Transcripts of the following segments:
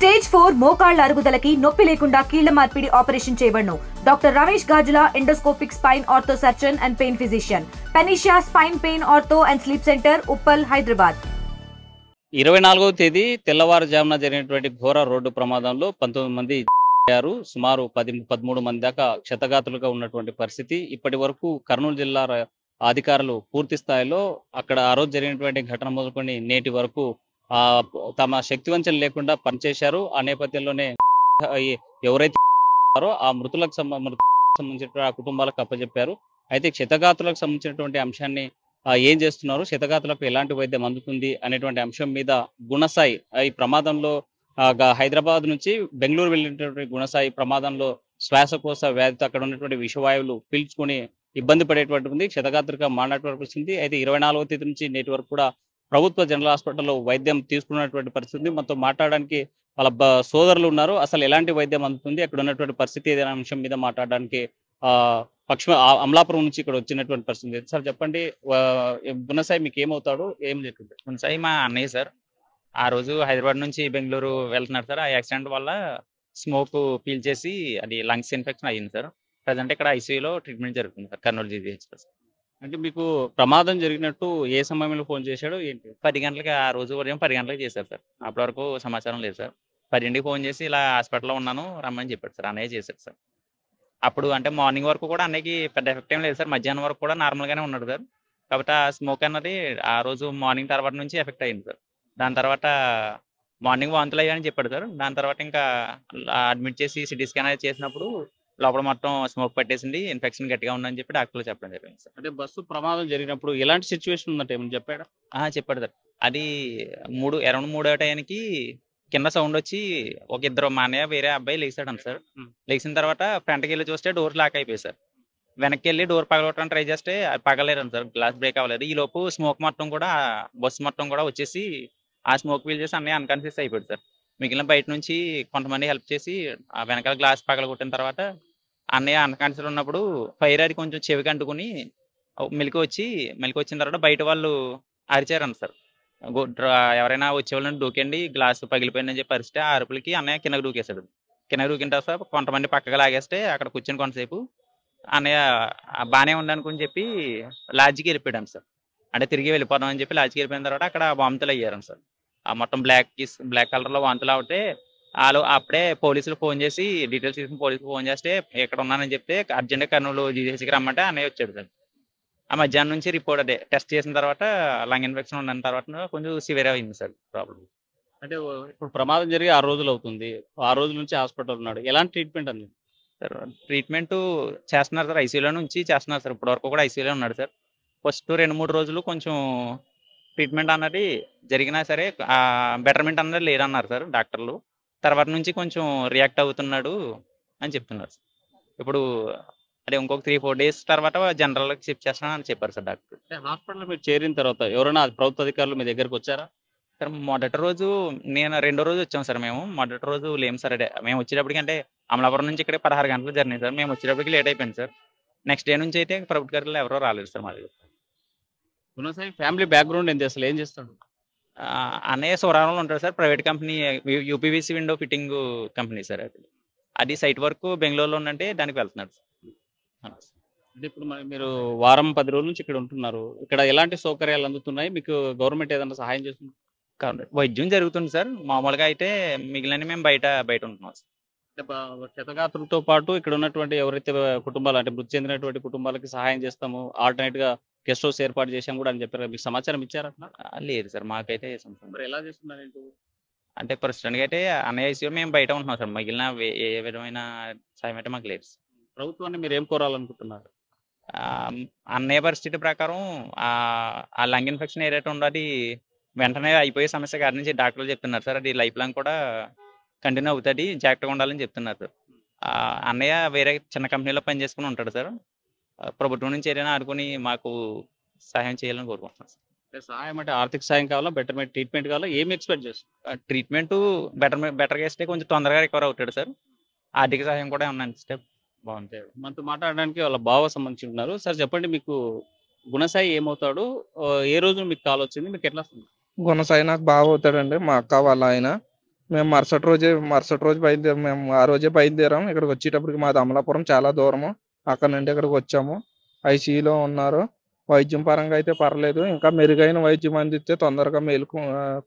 Stage 4 మోకాళ్ల అరుగుదలకి నొప్పి లేకుండా కీళ్ల మార్పిడి ఆపరేషన్ చేయబడును. Doctor Ramesh Gajula, endoscopic spine ortho surgeon and pain physician, Panacea spine pain ortho and sleep centre, Uppal, Hyderabad. 24వ తేదీ తెల్లవారుజామున జరిగినటువంటి ఘోర రోడ్డు ప్రమాదంలో 19 మంది అయ్యారు. సుమారు 13 మంది దాకా క్షతగాతులుగా ఉన్నటువంటి పరిస్థితి. ఇప్పటి వరకు కర్నూలు జిల్లా అధికారులు పూర్తి స్థాయిలో అక్కడ ఆ రోజు జరిగినటువంటి ఘటన మొదలుకొని నేటి వరకు తమ శక్తివంచన లేకుండా పనిచేశారు. ఆ నేపథ్యంలోనే ఎవరైతే ఉన్నారో ఆ మృతులకు సంబంధించిన ఆ కుటుంబాలకు అప్పచెప్పారు. అయితే క్షతగాతులకు సంబంధించినటువంటి అంశాన్ని ఏం చేస్తున్నారు, క్షతగాతులకు ఎలాంటి వైద్యం అందుతుంది అనేటువంటి అంశం మీద గుణసాయి ఈ ప్రమాదంలో హైదరాబాద్ నుంచి బెంగళూరు వెళ్ళినటువంటి గుణసాయి ప్రమాదంలో శ్వాసకోశ వ్యాధితో అక్కడ ఉన్నటువంటి విషవాయువులు పీల్చుకొని ఇబ్బంది పడేటువంటి ఉంది. క్షతగాత్రులుగా మారినటువంటి పరిస్థితి. అయితే 24వ తేదీ నుంచి నేటి వరకు కూడా ప్రభుత్వ జనరల్ హాస్పిటల్లో వైద్యం తీసుకున్నటువంటి పరిస్థితి. మనతో మాట్లాడడానికి వాళ్ళ సోదరులు ఉన్నారు. అసలు ఎలాంటి వైద్యం అందుతుంది, అక్కడ ఉన్నటువంటి పరిస్థితి ఏదైనా అంశం మీద మాట్లాడడానికి అమలాపురం నుంచి ఇక్కడ వచ్చినటువంటి పరిస్థితి. సార్ చెప్పండి, గుణసాయి మీకు ఏమవుతాడు, ఏం చెప్పింది? గుణసాయి మా అన్నయ్య సార్. ఆ రోజు హైదరాబాద్ నుంచి బెంగళూరు వెళ్తున్నారు సార్. ఆ యాక్సిడెంట్ వల్ల స్మోక్ పీల్చేసి అది లంగ్స్ ఇన్ఫెక్షన్ అయ్యింది సార్. ప్రజెంట్ ఇక్కడ ఐసీయూలో ట్రీట్మెంట్ జరుగుతుంది సార్, కర్నూలు జీజీహెచ్లో. అంటే మీకు ప్రమాదం జరిగినట్టు ఏ సమయంలో ఫోన్ చేశాడు ఏంటి? 10 గంటలకి, ఆ రోజు ఉదయం 10 గంటలకు చేశారు సార్. అప్పటి వరకు సమాచారం లేదు సార్. 10ంటికి ఫోన్ చేసి ఇలా హాస్పిటల్లో ఉన్నాను రమ్మని చెప్పాడు సార్. అన్నయ్య చేశాడు సార్. అప్పుడు అంటే మార్నింగ్ వరకు కూడా అన్నయ్యకి పెద్ద ఎఫెక్ట్ ఏం లేదు సార్. మధ్యాహ్నం వరకు కూడా నార్మల్గానే ఉన్నాడు సార్. కాబట్టి ఆ స్మోక్ అన్నది ఆ రోజు మార్నింగ్ తర్వాత నుంచి ఎఫెక్ట్ అయింది సార్. దాని తర్వాత మార్నింగ్ వాంతులు అయ్యాయని చెప్పాడు సార్. దాని తర్వాత ఇంకా అడ్మిట్ చేసి సిటీ స్కాన్ అనేది చేసినప్పుడు లోపల మొత్తం స్మోక్ పట్టేసింది, ఇన్ఫెక్షన్ గట్టిగా ఉందని చెప్పి డాక్టర్లు చెప్పడం జరిగింది సార్. అంటే బస్సు ప్రమాదం జరిగినప్పుడు ఎలాంటి సిచ్యువేషన్ ఉందంటే ఏమని చెప్పాడా? చెప్పాడు సార్. అది అరౌండ్ 3 టైంకి కింద సౌండ్ వచ్చి ఒక ఇద్దరు మా అన్నయ్య వేరే అబ్బాయి లేచాడు సార్. లేచిన తర్వాత ఫ్రంట్కి వెళ్ళి చూస్తే డోర్ లాక్ అయిపోయి సార్. వెనక్కి వెళ్ళి డోర్ పగలగొట్టడానికి ట్రై చేస్తే అది పగలేరు సార్, గ్లాస్ బ్రేక్ అవ్వలేదు. ఈ లోపు స్మోక్ మొత్తం కూడా బస్సు మొత్తం కూడా వచ్చేసి ఆ స్మోక్ ఫీల్ చేసి అన్నయ్య అన్కాన్షియస్ అయిపోయాడు సార్. మిగిలిన బయట నుంచి కొంతమంది హెల్ప్ చేసి ఆ వెనకాల గ్లాస్ పగలగొట్టిన తర్వాత అన్నయ్య అన్కాన్షియస్ ఉన్నప్పుడు ఫైర్ అది కొంచెం చెవికి అంటుకుని మెలికి వచ్చిన తర్వాత బయట వాళ్ళు అరిచారంట సార్. ఎవరైనా వచ్చేవాళ్ళని దూకండి, గ్లాసు పగిలిపోయిందని చెప్పి అరిస్తే ఆ అరుపులకి అన్నయ్య కిందకు దూకేశాడు. కిందకు దూకిన తర్వాత కొంతమంది పక్కగా లాగేస్తే అక్కడ కూర్చొని కొంతసేపు అన్నయ్య బాగానే ఉందనుకుని చెప్పి లాడ్జికి వెళ్ళిపోయాడు సార్. అంటే తిరిగి వెళ్ళిపోదాం అని చెప్పి లాడ్జికి వెళ్ళిపోయిన తర్వాత అక్కడ వాంతులు అయ్యారు సార్. ఆ మొత్తం బ్లాక్ కలర్లో వాంతులు అవుతే వాళ్ళు అప్పుడే పోలీసులు ఫోన్ చేసి డీటెయిల్స్ తీసుకుని పోలీసులు ఫోన్ చేస్తే ఎక్కడ ఉన్నానని చెప్తే అర్జెంట్గా కర్నూలు జీజీహెచ్కి రమ్మంటే అన్నయ్య వచ్చాడు సార్. ఆ మధ్యాహ్నం నుంచి రిపోర్ట్ అదే టెస్ట్ చేసిన తర్వాత లంగ్ ఇన్ఫెక్షన్ ఉన్న తర్వాత కొంచెం సివియర్ అయింది సార్ ప్రాబ్లం. అంటే ఇప్పుడు ప్రమాదం జరిగి 6 రోజులు అవుతుంది. 6 రోజుల నుంచి హాస్పిటల్ ఉన్నాడు. ఎలాంటి ట్రీట్మెంట్ అంది సార్? ట్రీట్మెంట్ చేస్తున్నారు సార్, ఐసీయూలో నుంచి చేస్తున్నారు సార్. ఇప్పటి వరకు కూడా ఐసీయూలో ఉన్నాడు సార్. ఫస్ట్ 2-3 రోజులు కొంచెం ట్రీట్మెంట్ అన్నది జరిగినా సరే బెటర్మెంట్ అన్నది లేదన్నారు సార్ డాక్టర్లు. తర్వాత నుంచి కొంచెం రియాక్ట్ అవుతున్నాడు అని చెప్తున్నారు సార్. ఇప్పుడు అదే ఇంకొక 3-4 డేస్ తర్వాత జనరల్కి షిఫ్ట్ చేస్తానని చెప్పారు సార్ డాక్టర్. హాస్పిటల్ మీరు చేరిన తర్వాత ఎవరైనా ప్రభుత్వ అధికారులు మీ దగ్గరకు వచ్చారా సార్? మొదటి రోజు రెండో రోజు వచ్చాం సార్. మేము మొదటి రోజు లేము సార్. అదే మేము వచ్చేటప్పటికి అంటే అమలాపురం నుంచి ఇక్కడ 16 గంటలు జర్నీ సార్. మేము వచ్చేటప్పటికి లేట్ అయిపోయింది సార్. నెక్స్ట్ డే నుంచి అయితే ప్రభుత్వ అధికారులు ఎవరో రాలేదు సార్ మా దగ్గర. గుణసాయి ఫ్యామిలీ బ్యాక్గ్రౌండ్ ఏంటి, అసలు ఏం చేస్తాడు? అన్నయ్య సూరారంలో ఉంటాడు sir. Private company UPVC window fitting company sir. అది సైట్ వర్క్ బెంగళూరులో ఉందంటే దానికి వెళ్తున్నాడు సార్. అంటే ఇప్పుడు మీరు వారం 10 రోజుల నుంచి ఇక్కడ ఉంటున్నారు. ఇక్కడ ఎలాంటి సౌకర్యాలు అందుతున్నాయి మీకు? గవర్నమెంట్ ఏదైనా సహాయం చేస్తుంది? కాబట్టి వైద్యం జరుగుతుంది సార్. మామూలుగా అయితే మిగిలిన మేము బయట ఉంటున్నాం సార్. క్షతగాత్రులతో పాటు ఇక్కడ ఉన్నటువంటి ఎవరైతే కుటుంబాలు అంటే మృతి చెందినటువంటి కుటుంబాలకి సహాయం చేస్తాము, ఆల్టర్నేట్ గా గెస్ట్ హౌస్ ఏర్పాటు చేశాం కూడా అని చెప్పారు. మీకు సమాచారం ఇచ్చారా? లేదు సార్, మాకైతే ఎలా చేస్తున్నారు అంటే ప్రస్తుతానికి అయితే అన్నయ్య ఐసీయూ మేము బయట ఉంటున్నాం సార్. మిగిలిన ఏ విధమైన సాయం అయితే మాకు లేదు. ప్రభుత్వాన్ని మీరు ఏం కోరాలనుకుంటున్నారు? అన్నయ్య పరిస్థితి ప్రకారం ఆ లంగ్ ఇన్ఫెక్షన్ ఏదైతే ఉందో అది వెంటనే అయిపోయే సమస్య కాదు నుంచి డాక్టర్లు చెప్తున్నారు సార్. అది లైఫ్ లాంగ్ కూడా కంటిన్యూ అవుతుంది, జాగ్రత్తగా ఉండాలని చెప్తున్నారు సార్. అన్నయ్య వేరే చిన్న కంపెనీలో పనిచేసుకుని ఉంటాడు సార్. ప్రభుత్వం నుంచి ఏదైనా ఆడుకుని మాకు సహాయం చేయాలని కోరుకుంటున్నాం సార్. సహాయం అంటే ఆర్థిక సహాయం కావాలా, బెటర్మెంట్ ట్రీట్మెంట్ కావాలా, ఏమి ఎక్స్పెక్ట్ చేస్తారు? ట్రీట్మెంట్ బెటర్గా ఇస్తే కొంచెం తొందరగా రికవర్ అవుతాడు సార్. ఆర్థిక సహాయం కూడా ఏమన్నా ఇస్తే బాగుంటాయి. మనతో మాట్లాడడానికి వాళ్ళ బావ సంబంధించి ఉన్నారు. సార్ చెప్పండి, మీకు గుణసాయి ఏమవుతాడు, ఏ రోజు మీకు కాల్ వచ్చింది, మీకు ఎట్లా వస్తుంది? గుణసాయి నాకు బాగా అవుతాడండి. మా అక్క వాళ్ళ ఆయన మేము మరుసటి రోజు బయలుదేరాం. మేము ఆ రోజే బయలుదేరాం. ఇక్కడికి వచ్చేటప్పటికి మాది అమలాపురం, చాలా దూరము. అక్కడ నుండి ఇక్కడికి వచ్చాము. ఐసీయూలో ఉన్నారు. వైద్యం పరంగా అయితే పర్లేదు. ఇంకా మెరుగైన వైద్యం అందిస్తే తొందరగా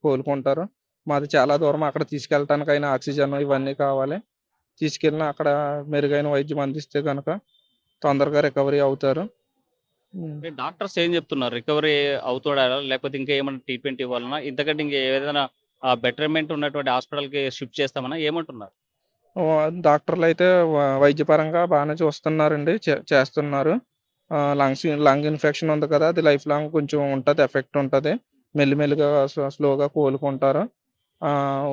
కోలుకుంటారు. మాది చాలా దూరం. అక్కడ తీసుకెళ్ళటానికైనా ఆక్సిజన్ ఇవన్నీ కావాలి. తీసుకెళ్ళిన అక్కడ మెరుగైన వైద్యం అందిస్తే కనుక తొందరగా రికవరీ అవుతారు. డాక్టర్స్ ఏం చెప్తున్నారు? రికవరీ అవుతాడా లేకపోతే ఇంకా ఏమైనా ట్రీట్మెంట్ ఇవ్వాలన్నా, ఇంతకంటే ఇంకా ఏదైనా బెటర్మెంట్ ఉన్నటువంటి హాస్పిటల్కి షిఫ్ట్ చేస్తామన్నా ఏమంటున్నారు? డాక్టర్లు అయితే వైద్యపరంగా బాగానే చూస్తున్నారండి, చేస్తున్నారు. లంగ్ ఇన్ఫెక్షన్ ఉంది కదా, అది లైఫ్ లాంగ్ కొంచెం ఉంటుంది, ఎఫెక్ట్ ఉంటుంది. మెల్లిమెల్లిగా స్లోగా కోలుకుంటారు.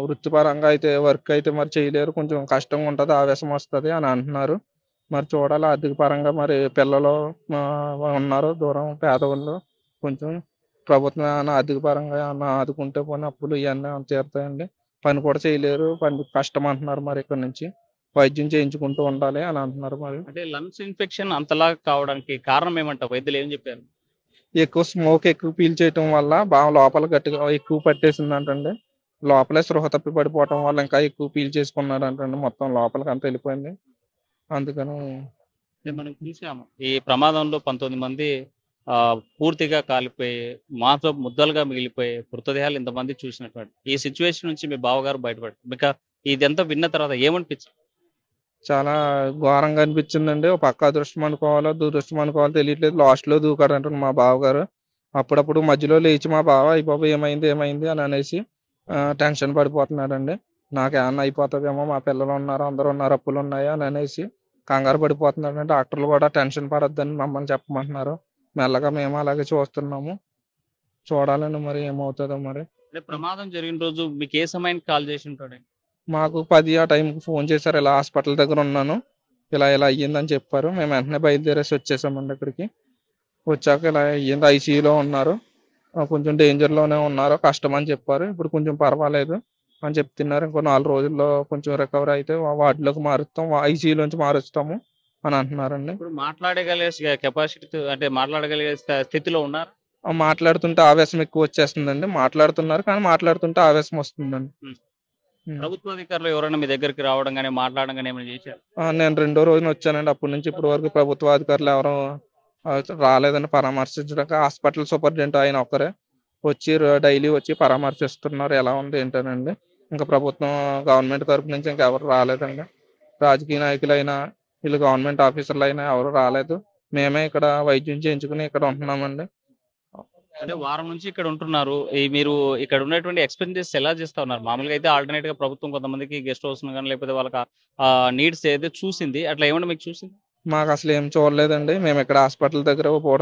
వృత్తిపరంగా అయితే వర్క్ అయితే మరి చేయలేరు, కొంచెం కష్టంగా ఉంటుంది, ఆవేశం వస్తుంది అని అంటున్నారు. మరి చూడాలి. ఆర్థిక పరంగా మరి పిల్లలు ఉన్నారు దూరం, పేదవాళ్ళు, కొంచెం ప్రభుత్వం ఏమైనా ఆర్థిక పరంగా ఏమన్నా ఆదుకుంటే పోనీ అప్పులు ఇవన్నీ తీరుతాయండి. పని కూడా చేయలేరు, పని కష్టం అంటున్నారు. మరి ఇక్కడ నుంచి వైద్యం చేయించుకుంటూ ఉండాలి అని అంటున్నారు. మరి అంటే లంగ్స్ ఇన్ఫెక్షన్ అంతలా కావడానికి కారణం ఏమంటారు? వైద్యులు ఏం చెప్పారు? ఎక్కువ స్మోక్ ఎక్కువ పీల్చేయటం వల్ల బాగా లోపల గట్టిగా ఎక్కువ పట్టేసిందంటండి. లోపలే స్పృహ తప్పి పడిపోవటం వల్ల ఇంకా ఎక్కువ పీల్చేసుకున్నాడంటండి. మొత్తం లోపలికి అంతా వెళ్ళిపోయింది. అందుకని మనం చూసాము ఈ ప్రమాదంలో 19 మంది పూర్తిగా కాలిపోయి ముద్దలుగా మిగిలిపోయి మృతదేహాలు ఇంతమంది చూసినటువంటి ఈ సిచ్యువేషన్ నుంచి మీ బావగారు బయటపడి మీకు ఇదంతా విన్న తర్వాత ఏమనిపించింది? చాలా ఘోరంగా అనిపించిందండి. ఒక పక్క అదృష్టం అనుకోవాలో దురదృష్టం అనుకోవాలో తెలియట్లేదు. లాస్ట్లో దూకాడంటారు మా బావగారు. అప్పుడప్పుడు మధ్యలో లేచి మా బావ ఈ బాబు ఏమైంది అని అనేసి టెన్షన్ పడిపోతున్నాడండి. నాకేమన్నా అయిపోతుందేమో, మా పిల్లలు ఉన్నారు, అందరూ ఉన్నారు, అప్పులు ఉన్నాయి అని అనేసి కంగారు పడిపోతున్నాడండి. డాక్టర్లు కూడా టెన్షన్ పడొద్దని మమ్మల్ని చెప్పమంటున్నారు. మెల్లగా మేము అలాగే చూస్తున్నాము. చూడాలండి మరి ఏమవుతుందో. మరి ప్రమాదం జరిగిన రోజు మీకు ఏ సమయానికి కాల్ చేసి ఉంటాడు? మాకు 10 ఆ టైంకి ఫోన్ చేశారు. ఇలా హాస్పిటల్ దగ్గర ఉన్నాను, ఇలా అయ్యిందని చెప్పారు. మేము వెంటనే బయలుదేరేసి వచ్చేసామండి ఇక్కడికి. వచ్చాక ఇలా అయ్యింది, ఐసీయూలో ఉన్నారు, కొంచెం డేంజర్లోనే ఉన్నారు, కష్టం అని చెప్పారు. ఇప్పుడు కొంచెం పర్వాలేదు అని చెప్తున్నారు. ఇంకో 4 రోజుల్లో కొంచెం రికవరీ అయితే వార్డులోకి మారుస్తాం, ఐసీయూలోంచి మారుస్తాము అని అంటున్నారండి. ఇప్పుడు మాట్లాడగలిగే కెపాసిటీ అంటే మాట్లాడగలిగే స్థితిలో ఉన్నారు. మాట్లాడుతుంటే ఆవేశం ఎక్కువ వచ్చేస్తుందండి. మాట్లాడుతున్నారు కానీ మాట్లాడుతుంటే ఆవేశం వస్తుందండి. ప్రభుత్వ అధికారులు ఎవరైనా మీ దగ్గరికి రావడం కానీ మాట్లాడడం కానీ ఏమైనా చేశారు? నేను 2వ రోజున వచ్చానండి. అప్పటి నుంచి ఇప్పటి వరకు ప్రభుత్వ అధికారులు ఎవరు రాలేదని పరామర్శించడానికి. హాస్పిటల్ సూపరింటెండెంట్ ఆయన ఒక్కరే వచ్చి డైలీ వచ్చి పరామర్శిస్తున్నారు, ఎలా ఉంది ఏంటనండి. ఇంకా ప్రభుత్వం గవర్నమెంట్ తరపు నుంచి ఇంకెవరు రాలేదండి. రాజకీయ నాయకులైనా వీళ్ళు గవర్నమెంట్ ఆఫీసర్లు అయినా ఎవరు రాలేదు. మేమే ఇక్కడ వైద్యం చేయించుకుని ఇక్కడ ఉంటున్నామండి. అంటే వారం నుంచి ఇక్కడ ఉంటున్నారు. మీరు ఇక్కడ ఉన్నటువంటి ఎక్స్పెన్సెస్ ఎలా చేస్తా ఉన్నారు? మామూలుగా అయితే ఆల్టర్నేట్ గా ప్రభుత్వం కొంతమందికి గెస్ట్ హౌస్ కానీ లేకపోతే వాళ్ళకి నీడ్స్ ఏదైతే చూసింది, అట్లా ఏమన్నా మీకు చూసింది? మాకు అసలు ఏం చూడలేదండి. మేము ఇక్కడ హాస్పిటల్ దగ్గర పూట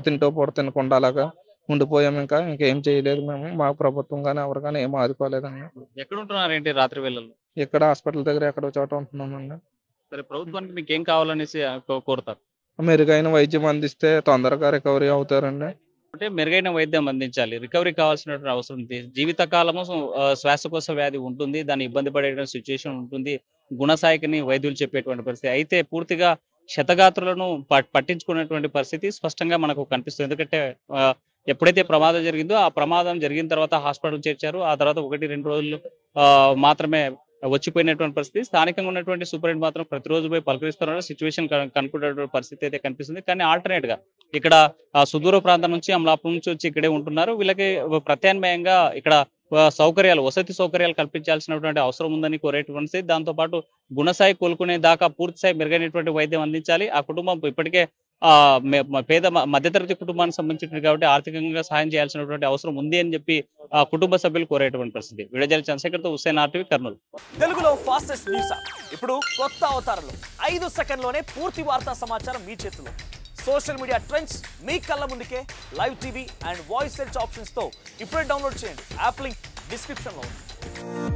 తినకుండా అలాగా ఉండిపోయాము. ఇంకేం చేయలేదు మేము. మా ప్రభుత్వం కానీ ఎవరు కానీ ఏం ఆదుకోలేదండి. ఎక్కడ ఉంటున్నారు ఏంటి రాత్రి వేళల్లో? ఇక్కడ హాస్పిటల్ దగ్గర ఎక్కడో చోట ఉంటున్నామండి. సరే, ప్రభుత్వానికి మీకు ఏం కావాలనేసి కోరుతారు? మెరుగైన వైద్యం అందిస్తే తొందరగా రికవరీ అవుతారండి. అంటే మెరుగైన వైద్యం అందించాలి, రికవరీ కావాల్సినటువంటి అవసరం ఉంది. జీవితకాలము శ్వాసకోశ వ్యాధి ఉంటుంది, దాన్ని ఇబ్బంది పడే సిచ్యువేషన్ ఉంటుంది, గుణసాయికని వైద్యులు చెప్పేటువంటి పరిస్థితి. అయితే పూర్తిగా క్షతగాత్రులను పట్టించుకునేటువంటి పరిస్థితి స్పష్టంగా మనకు కనిపిస్తుంది. ఎందుకంటే ఎప్పుడైతే ప్రమాదం జరిగిందో ఆ ప్రమాదం జరిగిన తర్వాత హాస్పిటల్ చేర్చారు. ఆ తర్వాత 1-2 రోజులు మాత్రమే వచ్చిపోయినటువంటి పరిస్థితి. స్థానికంగా ఉన్నటువంటి సూపరింటెండెంట్ మాత్రం ప్రతిరోజు పోయి పలకరిస్తున్నారు. సిచ్యువేషన్ కనుక్కునేటువంటి పరిస్థితి అయితే కనిపిస్తుంది. కానీ ఆల్టర్నేట్ గా ఇక్కడ సుదూర ప్రాంతం నుంచి అమలాపురం నుంచి వచ్చి ఇక్కడే ఉంటున్నారు. వీళ్ళకి ప్రత్యామ్నాయంగా ఇక్కడ వసతి సౌకర్యాలు కల్పించాల్సినటువంటి అవసరం ఉందని కోరేటువంటి. దాంతో పాటు గుణసాయి కోలుకునే దాకా పూర్తిస్థాయి మెరుగైనటువంటి వైద్యం అందించాలి. ఆ కుటుంబం ఇప్పటికే పేద మధ్యతరగతి కుటుంబానికి సంబంధించినటువంటి కాబట్టి ఆర్థికంగా సహాయం చేయాల్సినటువంటి అవసరం ఉంది అని చెప్పి కుటుంబ సభ్యులు కోరేటువంటి పరిస్థితి. విడుదల చంద్రశేఖర్ తో హుస్సేన్, RTV, కర్నూలు. తెలుగులో ఫాస్టెస్ట్ న్యూస్ ఇప్పుడు కొత్త అవతారంలో 5 సెకండ్లోనే పూర్తి వార్తా సమాచారం మీ చేతిలో. సోషల్ మీడియా ట్రెండ్స్ మీ కళ్ళ ముందుకే live TV and voice search options తో ఇప్పుడే డౌన్లోడ్ చేయండి. యాప్ లింక్ డిస్క్రిప్షన్ లో ఉంది.